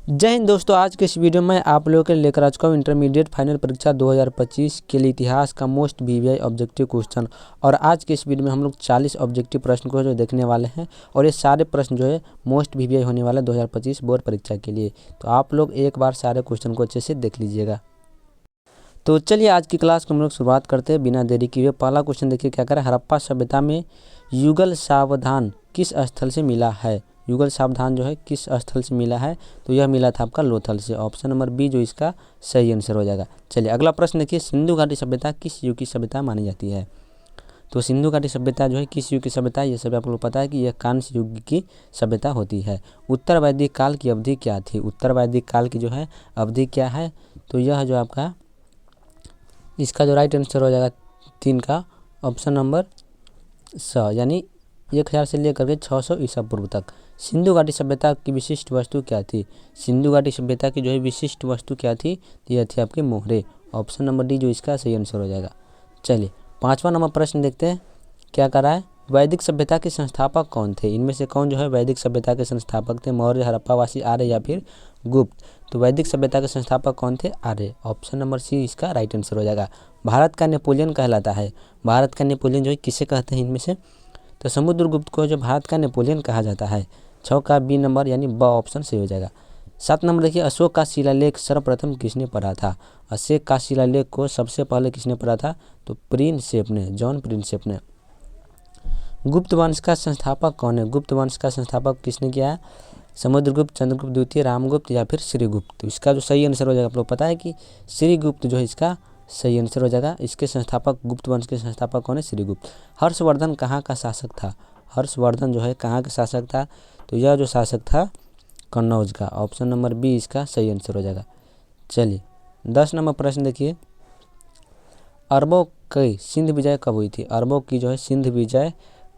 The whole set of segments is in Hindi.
जय हिंद दोस्तों, आज के इस वीडियो में आप लोगों के लिए लेकर आ चुका हूँ इंटरमीडिएट फाइनल परीक्षा 2025 के लिए इतिहास का मोस्ट वीवीआई ऑब्जेक्टिव क्वेश्चन। और आज के इस वीडियो में हम लोग 40 ऑब्जेक्टिव प्रश्न को जो देखने वाले हैं और ये सारे प्रश्न जो है मोस्ट वीवीआई होने वाला 2025 बोर्ड परीक्षा के लिए। तो आप लोग एक बार सारे क्वेश्चन को अच्छे से देख लीजिएगा। तो चलिए आज की क्लास को हम लोग शुरुआत करते हैं बिना देरी किए। पहला क्वेश्चन देखिए क्या करें, हड़प्पा सभ्यता में युगल सावधान किस स्थल से मिला है। युगल सावधान जो है किस स्थल से मिला है, तो यह मिला था आपका लोथल से। ऑप्शन नंबर बी जो इसका सही आंसर हो जाएगा। चलिए अगला प्रश्न देखिए, सिंधु घाटी सभ्यता किस युग की सभ्यता मानी जाती है। तो सिंधु घाटी सभ्यता जो है किस युग की सभ्यता है, ये सभी आप लोग पता है कि यह कांस्य युग की सभ्यता होती है। उत्तर वैदिक काल की अवधि क्या थी। उत्तर वैदिक काल की जो है अवधि क्या है, तो यह जो आपका इसका जो राइट आंसर हो जाएगा 3 का ऑप्शन नंबर स, यानी 1000 से लेकर के 600 ईसा पूर्व तक। सिंधु घाटी सभ्यता की विशिष्ट वस्तु क्या थी। सिंधु घाटी सभ्यता की जो है विशिष्ट वस्तु क्या थी, तो यह थी आपके मोहरे। ऑप्शन नंबर डी जो इसका सही आंसर हो जाएगा। चलिए 5वां नंबर प्रश्न देखते हैं क्या कर रहा है, वैदिक सभ्यता के संस्थापक कौन थे। इनमें से कौन जो है वैदिक सभ्यता के संस्थापक थे, मौर्य, हड़प्पावासी, आर्य या फिर गुप्त। तो वैदिक सभ्यता के संस्थापक कौन थे, आर्य। ऑप्शन नंबर सी इसका राइट आंसर हो जाएगा। भारत का नेपोलियन कहलाता है। भारत का नेपोलियन जो है किसे कहते हैं इनमें से, तो समुद्रगुप्त को जो भारत का नेपोलियन कहा जाता है। 6 का बी नंबर यानी ब ऑप्शन सही हो जाएगा। 7 नंबर देखिए, अशोक का शिलालेख सर्वप्रथम किसने पढ़ा था। अशोक का शिलालेख को सबसे पहले किसने पढ़ा था, तो प्रिंसेप ने, जॉन प्रिंसेप ने। गुप्त वंश का संस्थापक कौन है। गुप्त वंश का संस्थापक किसने किया है, समुद्रगुप्त, चंद्रगुप्त द्वितीय, रामगुप्त या फिर श्रीगुप्त। तो इसका जो सही आंसर हो जाएगा, आप लोग पता है कि श्रीगुप्त जो है इसका सही आंसर हो जाएगा। इसके संस्थापक, गुप्त वंश के संस्थापक कौन है, श्रीगुप्त। हर्षवर्धन कहाँ का शासक था। हर्षवर्धन जो है कहाँ का शासक था, तो यह जो शासक था कन्नौज का। ऑप्शन नंबर बी इसका सही आंसर हो जाएगा। चलिए 10 नंबर प्रश्न देखिए, अरबों की सिंध विजय कब हुई थी। अरबों की जो है सिंध विजय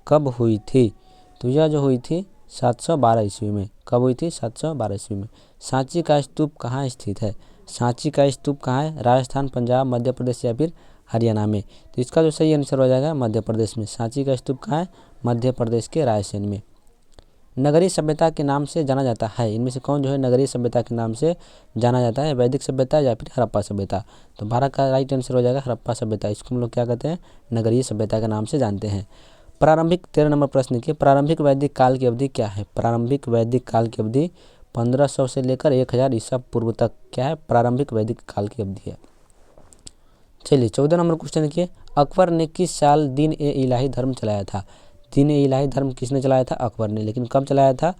कब हुई थी, तो यह जो हुई थी 712 ईस्वी में। कब हुई थी, 712 ईस्वी में। सांची का स्तूप कहाँ स्थित है। सांची का स्तूप कहाँ है, राजस्थान, पंजाब, मध्य प्रदेश या फिर हरियाणा में। तो इसका जो सही आंसर हो जाएगा मध्य प्रदेश में। सांची का स्तूप कहाँ है, मध्य प्रदेश के रायसेन में। नगरीय सभ्यता के नाम से जाना जाता है। इनमें से कौन जो है नगरीय सभ्यता के नाम से जाना जाता है, वैदिक सभ्यता या फिर हड़प्पा सभ्यता। तो भारत का राइट आंसर हो जाएगा हड़प्पा सभ्यता। इसको हम लोग क्या कहते हैं, नगरीय सभ्यता के नाम से जानते हैं। प्रारंभिक 13 नंबर प्रश्न देखिए, प्रारंभिक वैदिक काल की अवधि क्या है। प्रारंभिक वैदिक काल की अवधि 1500 से लेकर 1000 ईसा पूर्व तक क्या है, प्रारंभिक वैदिक काल की अवधि है। चलिए 14 नंबर क्वेश्चन देखिए, अकबर ने किस साल दीन ए इलाही धर्म चलाया था। दीन ए इलाही धर्म किसने चलाया था, अकबर ने। लेकिन कब चलाया था,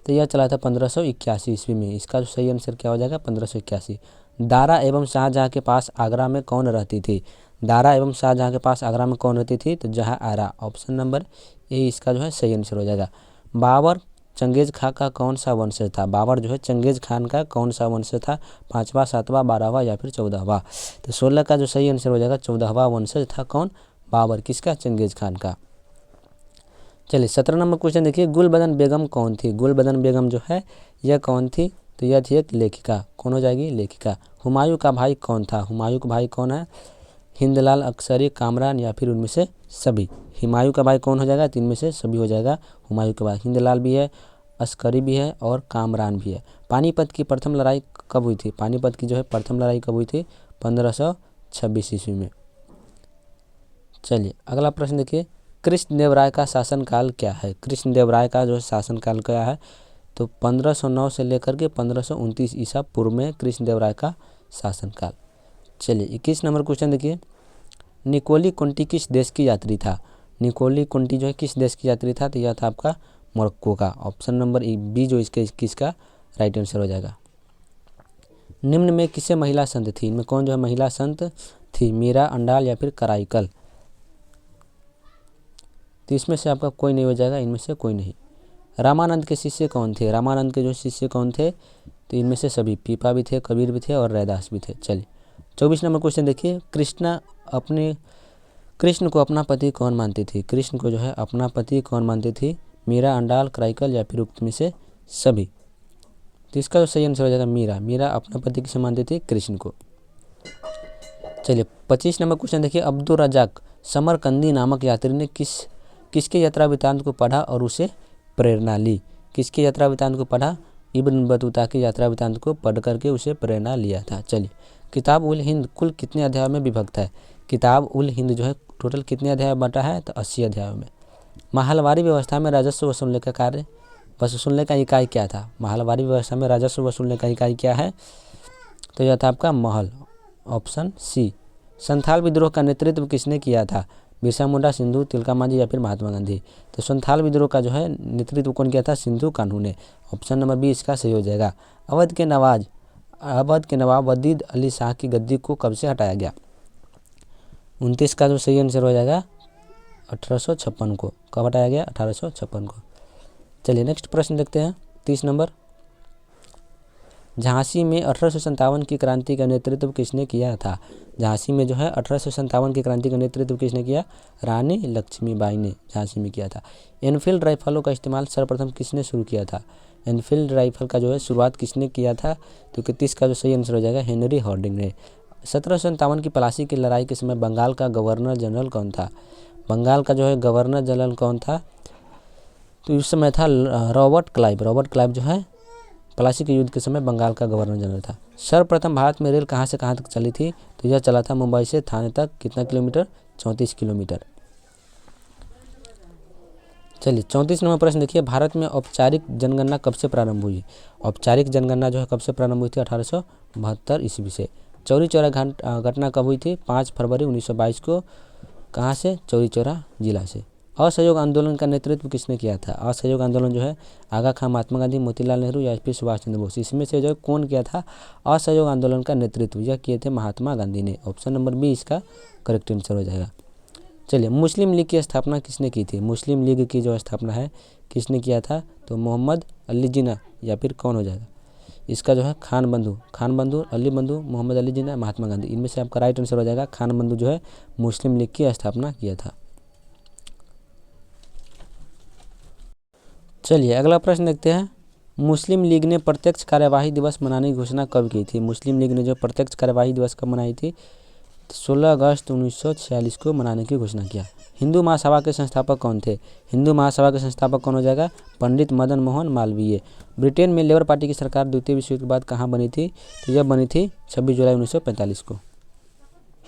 तो यह चलाया था 1581 ईस्वी में। इसका जो सही आंसर क्या हो जाएगा, 1581। दारा एवं शाहजहाँ के पास आगरा में कौन रहती थी। दारा एवं शाहजहाँ के पास आगरा में कौन रहती थी, तो जहाँ आरा। ऑप्शन नंबर ए इसका जो है सही आंसर हो जाएगा। बाबर चंगेज खां का कौन सा वंशज था। बाबर जो है चंगेज खान का कौन सा वंशज था, 5वां, 7वां, 12वां या फिर 14वां। तो 16 का जो सही आंसर हो जाएगा 14वां वंशज था कौन, बाबर। किसका, चंगेज खान का। चलिए 17 नंबर क्वेश्चन देखिए, गुलबदन बेगम कौन थी। गुलबदन बेगम जो है यह कौन थी, तो यह थी एक लेखिका। कौन हो जाएगी, लेखिका। हुमायूं का भाई कौन था। हुमायूं का भाई कौन है, हिंदलाल अक्सरी, कामरान या फिर उनमें से सभी। हुमायूं का भाई कौन हो जाएगा, तो इनमें से सभी हो जाएगा। हुमायूं का भाई हिंदलाल भी है, अस्करी भी है और कामरान भी है। पानीपत की प्रथम लड़ाई कब हुई थी। पानीपत की जो है प्रथम लड़ाई कब हुई थी, 1526 ईस्वी में। चलिए अगला प्रश्न देखिए, कृष्णदेव राय का शासनकाल क्या है। कृष्णदेव राय का जो शासनकाल क्या है, तो 1509 से लेकर के 1529 ईसा पूर्व में कृष्णदेव राय का शासनकाल। चलिए 21 नंबर क्वेश्चन देखिए, निकोली कुंटी किस देश की यात्री था। निकोली कुंटी जो है किस देश की यात्री था, तो यह था आपका मोरक्को का। ऑप्शन नंबर बी जो इसका राइट आंसर हो जाएगा। निम्न में किसे महिला संत थी। इनमें कौन जो है महिला संत थी, मीरा, अंडाल या फिर कराईकल। तो इसमें से आपका कोई नहीं हो जाएगा, इनमें से कोई नहीं। रामानंद के शिष्य कौन थे। रामानंद के जो शिष्य कौन थे, तो इनमें से सभी, पीपा भी थे, कबीर भी थे और रैदास भी थे। चलिए 24 नंबर क्वेश्चन देखिए, कृष्ण को अपना पति कौन मानती थी। कृष्ण को जो है अपना पति कौन मानती थी, मीरा, अंडाल, कराईकल या फिर उक्त में से सभी। तो इसका जो सही आंसर हो जाएगा मीरा। मीरा अपना पति किसे मानती थी, कृष्ण को। चलिए 25 नंबर क्वेश्चन देखिए, अब्दुल रजाक समरकंदी नामक यात्री ने किसके यात्रा वृत्तांत को पढ़ा और उसे प्रेरणा ली। किसके यात्रा वृत्तांत को पढ़ा इब्न बतूता की यात्रा वृत्तांत को पढ़ करके उसे प्रेरणा लिया था। चलिए, किताब उल हिंद कुल कितने अध्यायों में विभक्त है? किताब उल हिंद जो है टोटल कितने अध्याय बटा है? तो 80 अध्यायों में। महलवारी व्यवस्था में राजस्व वसूलने का कार्य वसूलने का इकाई क्या था? महलवारी व्यवस्था में राजस्व वसूलने का इकाई क्या है? तो यह था आपका महल, ऑप्शन सी। संथाल विद्रोह का नेतृत्व किसने किया था? बिरसा मुंडा, सिंधु, तिलका मांझी या फिर महात्मा गांधी? तो संथाल विद्रोह का जो है नेतृत्व कौन किया था? सिंधु कान्हू ने। ऑप्शन नंबर बी इसका सही हो जाएगा। अवध के नवाब वजीद अली शाह की गद्दी को कब से हटाया गया? 29 का जो सही आंसर हो जाएगा 1856 को। कब हटाया गया? 1856 को। चलिए नेक्स्ट प्रश्न देखते हैं, 30 नंबर। झांसी में 1857 की क्रांति का नेतृत्व किसने किया था? झांसी में जो है 1857 की क्रांति का नेतृत्व किसने किया? रानी लक्ष्मीबाई ने झांसी में किया था। एनफील्ड राइफलों का इस्तेमाल सर्वप्रथम किसने शुरू किया था? एनफील्ड राइफल का जो है शुरुआत किसने किया था? तो 31 का जो सही आंसर हो जाएगा हेनरी हार्डिंग ने। 1757 की प्लासी की लड़ाई के समय बंगाल का गवर्नर जनरल कौन था? बंगाल का जो है गवर्नर जनरल कौन था? तो इस समय था रॉबर्ट क्लाइव। रॉबर्ट क्लाइव जो है प्लासी के युद्ध के समय बंगाल का गवर्नर जनरल था। सर्वप्रथम भारत में रेल कहाँ से कहाँ तक चली थी? तो यह चला था मुंबई से थाने तक। कितना किलोमीटर? 34 किलोमीटर। चलिए 34 नंबर प्रश्न देखिए, भारत में औपचारिक जनगणना कब से प्रारंभ हुई? औपचारिक जनगणना जो है कब से प्रारंभ हुई थी? 1872 ईस्वी से। चौरी चौरा घटना कब हुई थी? 5 फरवरी 1922 को। कहाँ से? चौरी चौरा जिला से। असहयोग आंदोलन का नेतृत्व किसने किया था? असहयोग आंदोलन जो है आगा खां, महात्मा गांधी, मोतीलाल नेहरू या फिर सुभाष चंद्र बोस? इसमें से जो है कौन किया था असहयोग आंदोलन का नेतृत्व? यह किए थे महात्मा गांधी ने। ऑप्शन नंबर बी इसका करेक्ट आंसर हो जाएगा। चलिए, मुस्लिम लीग की स्थापना किसने की थी? मुस्लिम लीग की जो स्थापना है किसने किया था? तो मोहम्मद अली जिन्ना या फिर कौन हो जाएगा? इसका जो है खान बंधु, अली बंधु, मोहम्मद अली जिन्ना, महात्मा गांधी। इनमें से आपका राइट आंसर हो जाएगा खान बंधु जो है मुस्लिम लीग की स्थापना किया था। चलिए अगला प्रश्न देखते हैं, मुस्लिम लीग ने प्रत्यक्ष कार्यवाही दिवस मनाने की घोषणा कब की थी? मुस्लिम लीग ने जो प्रत्यक्ष कार्यवाही दिवस कब मनाई थी? 16 अगस्त 1946 को मनाने की घोषणा किया। हिंदू महासभा के संस्थापक कौन थे? हिंदू महासभा के संस्थापक कौन हो जाएगा? पंडित मदन मोहन मालवीय। ब्रिटेन में लेबर पार्टी की सरकार द्वितीय विश्व युद्ध के बाद कहाँ बनी थी? तो यह बनी थी 26 जुलाई 1945 को।